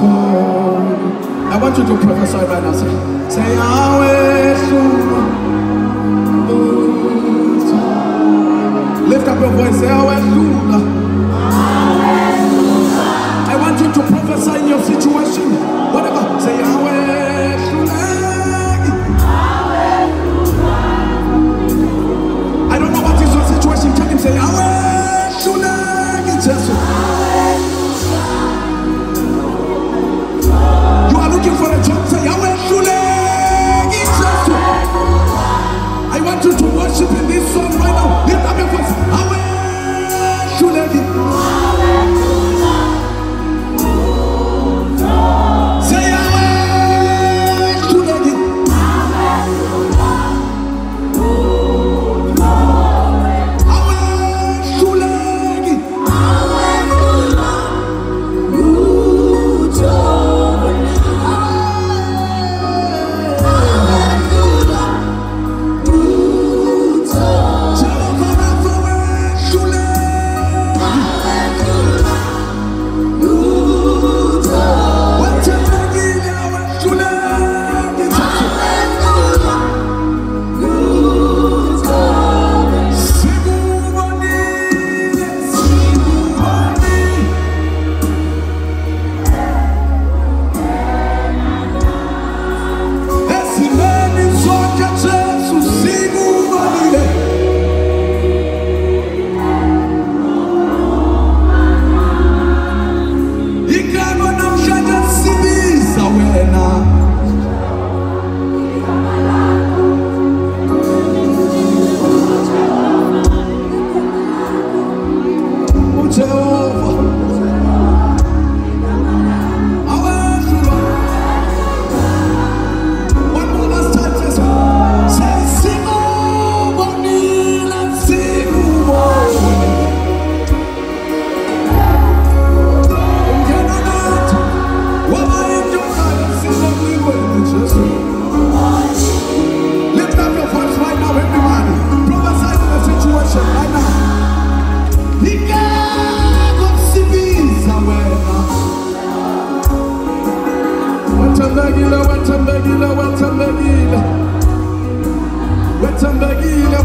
I want you to prophesy right now. Say Awehlulwa. Lift up your voice. Say Awehlulwa. I want you to prophesy in your situation. Whatever. Say Awehlulwa. I don't know what is your situation. Tell him, say Awehlulwa. You are looking for a job. Say Awehlulwa. I want you to worship in this song right now. Lift up your voice. Awehlulwa. Say Awehlulwa. Wetambagila.